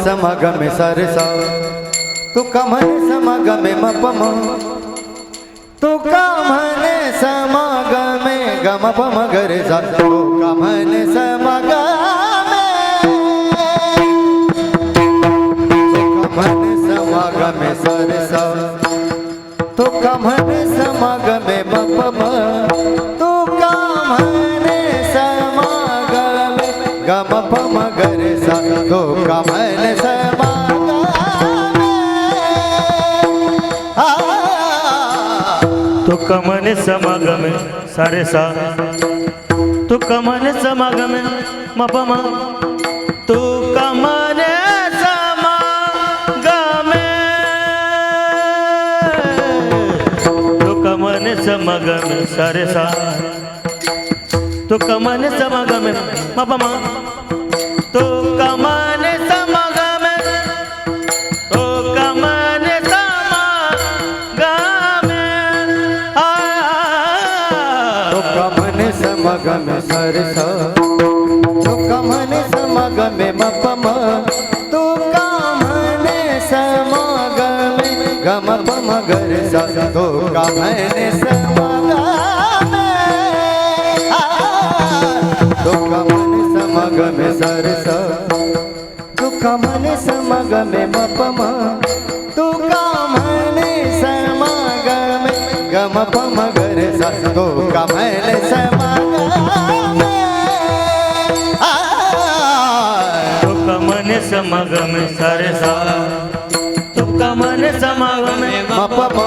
समागमे सरसा तुका म्हणे समागमे मपम तुका म्हणे समागमे गम पम गरे सा तुका म्हणे समागमे तुका म्हणे समागमे सरसा तुका म्हणे समागमे मपम तुका म्हणे समागमे गम पम गरे सा तुका म्हणे समागमे तुका म्हणे समागमे सारे सा तुका म्हणे समागमे मपम तुका म्हणे समागमे तुका म्हणे समागमे सारे सा तुका म्हणे समागमे मपम तुका म्हणे समागमे तुका म्हणे तुका म्हणे समागमे सरसा तुका म्हणे समागमे मपम तुका म्हणे समागमे गम पम गरे सा तुका म्हणे समागमे तुका म्हणे समागमे सरसा तुका म्हणे समागमे मपम तुका म्हणे समागमे गम पम गरे सा तुका म्हणे समागमे तुका म्हणे समागमे सारे सा तुका म्हणे समागमे मपम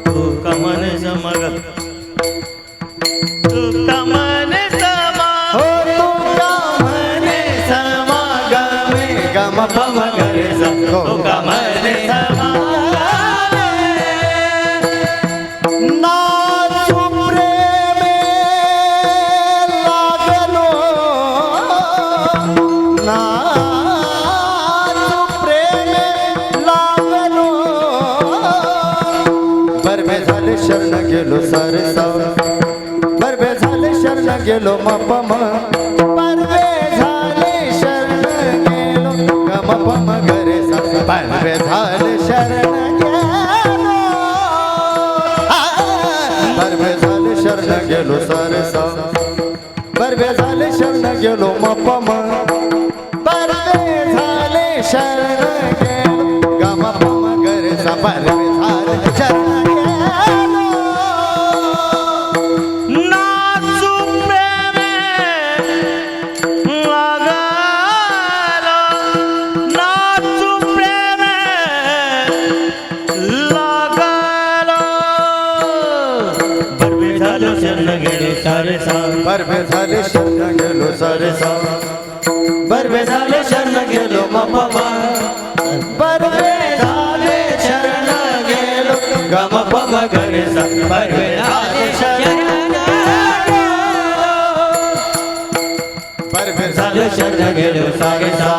तुका म्हणे समागमे तुका म्हणे हो तुका म्हणे समागमे गम पम गरे सा तुका म्हणे समागमे नाचू प्रेमे लागलो नाचू प्रेमे लागलो बरबे झाले शरण गेलो सरसा बरबे झाले शरण गेलो मपम बरबे झाले शरण गेलो गम पम गरे सा बरबे झाले शरण गेलो बरबे झाले शरण गेलो सरसा बरबे झाले शरण गेलो मपम बरबे झाले शरण गेलो गम पम गरे सा बरबे झाले शरण गेलो नाचू प्रेमे लागलो नाचू प्रेमे लागलो बरबे झालो शरण गेलो सारे सा बरबे झाले शरण गेलो सरसा बरबे झाले शरण गेलो मपम बरबे झाले शरण गेलो गम पम गरे सा बरबे झाले शरण बरबे झाले शरण गेलो सारे सा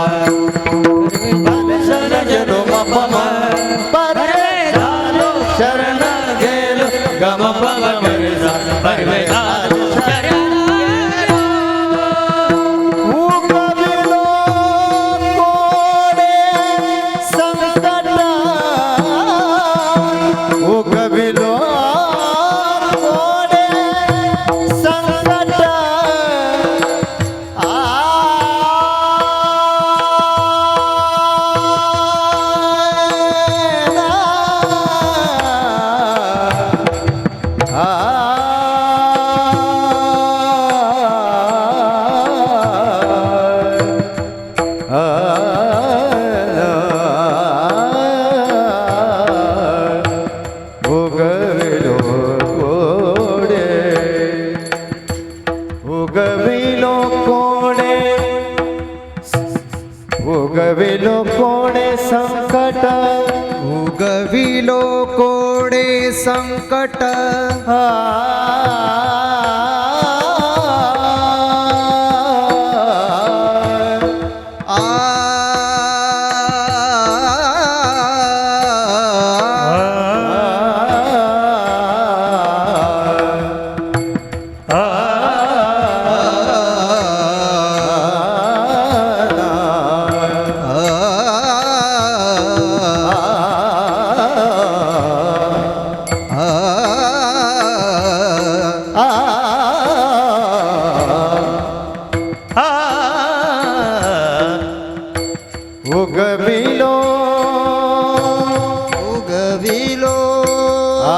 बरबे शरण गेलो मपम बरबे झालो शरण गेलो गम पम गरे सा बरबे झालो उगविलो कोणे संकट उगविलो कोडे संकट उगविलो उगविलो आ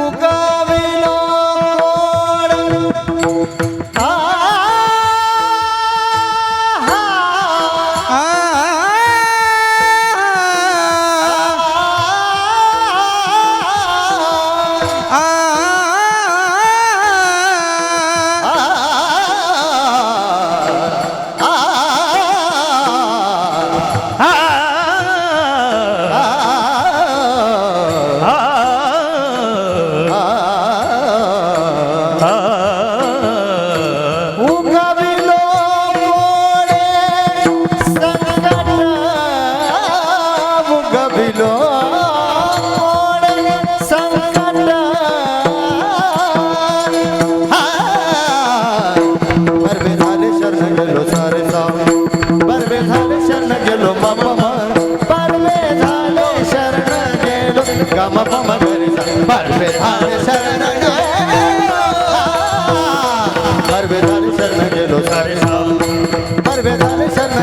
उगविलो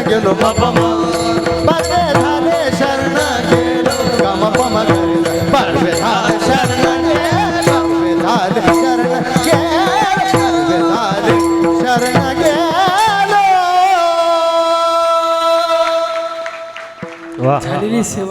गेलो बाबा बरे झाले शरण गेलो गम पम बरे झाले शरण गेलो बरे झाले शरण गेलो बरे झाले शरण गेलो वाह झालेली सेवा